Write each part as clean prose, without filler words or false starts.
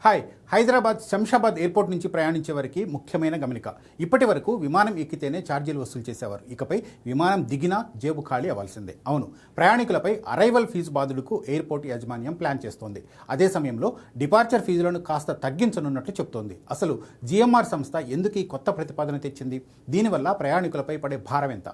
Hi. Hyderabad Shamshabad airport నుంచి ప్రయాణించే వారికి ముఖ్యమైన గమనిక. ఇప్పటి వరకు విమానం ఎక్కితేనే ఛార్జీలు వసూలు చేసేవారు. ఇకపై విమానం దిగినా జేబు ఖాళీ అవ్వాల్సిందే. అవును, ప్రయాణికులపై అరైవల్ ఫీజు బాధుడుకు ఎయిర్పోర్ట్ యాజమాన్యం ప్లాన్ చేస్తోంది. అదే సమయంలో డిపార్చర్ ఫీజులను కాస్త తగ్గించనున్నట్లు చెబుతోంది. అసలు జిఎంఆర్ సంస్థ ఎందుకు ఈ కొత్త ప్రతిపాదన తెచ్చింది? దీనివల్ల ప్రయాణికులపై పడే భారం ఎంత?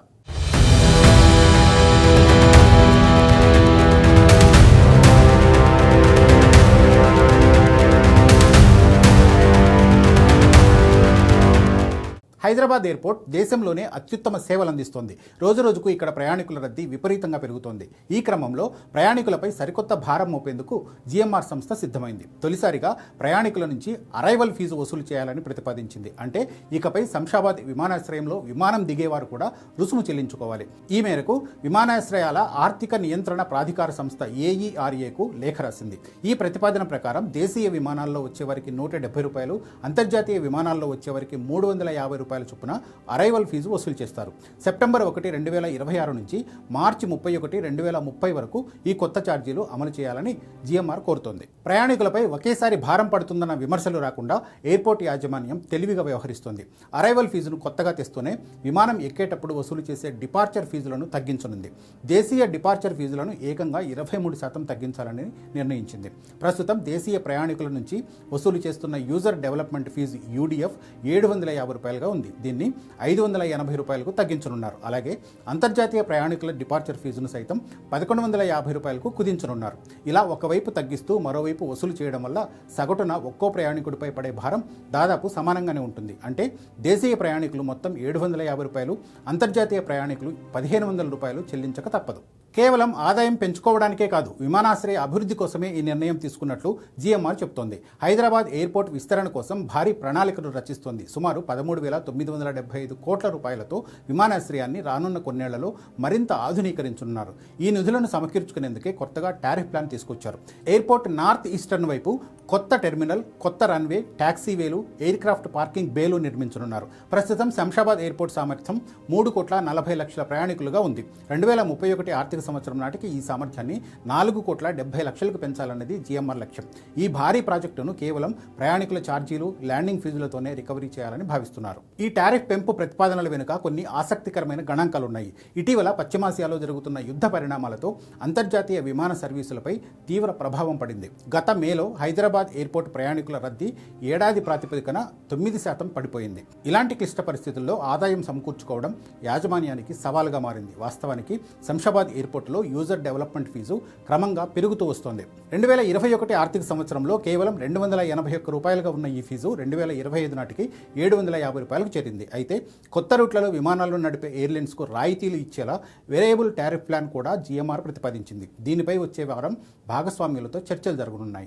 హైదరాబాద్ ఎయిర్పోర్ట్ దేశంలోనే అత్యుత్తమ సేవలు అందిస్తోంది. రోజురోజుకు ఇక్కడ ప్రయాణికుల రద్దీ విపరీతంగా పెరుగుతోంది. ఈ క్రమంలో ప్రయాణికులపై సరికొత్త భారం మోపేందుకు జిఎంఆర్ సంస్థ సిద్ధమైంది. తొలిసారిగా ప్రయాణికుల నుంచి అరైవల్ ఫీజు వసూలు చేయాలని ప్రతిపాదించింది. అంటే ఇకపై శంషాబాద్ విమానాశ్రయంలో విమానం దిగేవారు కూడా రుసుము చెల్లించుకోవాలి. ఈ మేరకు విమానాశ్రయాల ఆర్థిక నియంత్రణ ప్రాధికార సంస్థ ఏఈఆర్ఏకు లేఖ రాసింది. ఈ ప్రతిపాదన ప్రకారం దేశీయ విమానాల్లో వచ్చేవారికి ₹170, అంతర్జాతీయ విమానాల్లో వచ్చేవారికి ₹350 చొప్పున అరైవల్ ఫీజు వసూలు చేస్తారు. సెప్టెంబర్ 1, 2026 నుంచి మార్చి 31, 2030 వరకు ఈ కొత్త ఛార్జీలు అమలు చేయాలని జిఎంఆర్ కోరుతోంది. ప్రయాణికులపై ఒకేసారి భారం పడుతుందన్న విమర్శలు రాకుండా ఎయిర్పోర్ట్ యాజమాన్యం తెలివిగా వ్యవహరిస్తోంది. అరైవల్ ఫీజును కొత్తగా తెస్తూనే విమానం ఎక్కేటప్పుడు వసూలు చేసే డిపార్చర్ ఫీజులను తగ్గించనుంది. దేశీయ డిపార్చర్ ఫీజులను ఏకంగా 23% తగ్గించాలని నిర్ణయించింది. ప్రస్తుతం దేశీయ ప్రయాణికుల నుంచి వసూలు చేస్తున్న యూజర్ డెవలప్మెంట్ ఫీజు యూడిఎఫ్ ₹750 ఉంది. దీన్ని ₹580 తగ్గించనున్నారు. అలాగే అంతర్జాతీయ ప్రయాణికుల డిపార్చర్ ఫీజును సైతం ₹1150 కుదించనున్నారు. ఇలా ఒకవైపు తగ్గిస్తూ మరోవైపు వసూలు చేయడం వల్ల సగటున ఒక్కో ప్రయాణికుడిపై పడే భారం దాదాపు సమానంగానే ఉంటుంది. అంటే దేశీయ ప్రయాణికులు మొత్తం ₹750, అంతర్జాతీయ ప్రయాణికులు ₹1500 చెల్లించక తప్పదు. కేవలం ఆదాయం పెంచుకోవడానికే కాదు, విమానాశ్రయ అభివృద్ధి కోసమే ఈ నిర్ణయం తీసుకున్నట్లు జిఎంఆర్ చెబుతోంది. హైదరాబాద్ ఎయిర్పోర్ట్ విస్తరణ కోసం భారీ ప్రణాళికను రచిస్తోంది. సుమారు ₹13,975 కోట్ల విమానాశ్రయాన్ని రానున్న కొన్నేళ్లలో మరింత ఆధునీకరించనున్నారు. ఈ నిధులను సమకూర్చుకునేందుకే కొత్తగా టారిఫ్ ప్లాన్ తీసుకొచ్చారు. ఎయిర్పోర్ట్ నార్త్ ఈస్టర్న్ వైపు కొత్త టెర్మినల్, కొత్త రన్వే, టాక్సీవేలు, ఎయిర్ క్రాఫ్ట్ పార్కింగ్ బేలు నిర్మించనున్నారు. ప్రస్తుతం శంషాబాద్ ఎయిర్పోర్ట్ సామర్థ్యం 3,40,00,000 ప్రయాణికులుగా ఉంది. 2031 ఆర్థిక సంవత్సరం నాటికి ఈ సామర్థ్యాన్ని 4,70,00,000కు పెంచాలన్నది జిఎంఆర్ లక్ష్యం. ఈ భారీ ప్రాజెక్టును కేవలం ప్రయాణికుల ఛార్జీలు, ల్యాండింగ్ ఫీజులతోనే రికవరీ చేయాలని భావిస్తున్నారు. ఈ టారిఫ్ పెంపు ప్రతిపాదనల వెనుక కొన్ని ఆసక్తికరమైన గణాంకాలున్నాయి. ఇటీవల పశ్చిమాసియాలో జరుగుతున్న యుద్ధ పరిణామాలతో అంతర్జాతీయ విమాన సర్వీసులపై తీవ్ర ప్రభావం పడింది. గత మేలో హైదరాబాద్ ఎయిర్పోర్ట్ ప్రయాణికుల రద్దీ ఏడాది ప్రాతిపదికన 9% పడిపోయింది. ఇలాంటి క్లిష్ట పరిస్థితుల్లో ఆదాయం సమకూర్చుకోవడం యాజమాన్యానికి సవాలుగా మారింది. వాస్తవానికి శంషాబాద్ ఎయిర్పోర్టులో యూజర్ డెవలప్మెంట్ ఫీజు క్రమంగా పెరుగుతూ వస్తోంది. 2021 ఆర్థిక సంవత్సరంలో కేవలం ₹281 ఉన్న ఈ ఫీజు 2025 నాటికి ₹750 చేరింది. అయితే కొత్త రూట్లలో విమానాలను నడిపే ఎయిర్లైన్స్కు రాయితీలు ఇచ్చేలా వేరియబుల్ టారిఫ్ ప్లాన్ కూడా జిఎంఆర్ ప్రతిపాదించింది. దీనిపై వచ్చే వారం భాగస్వామ్యులతో చర్చలు జరగనున్నాయి.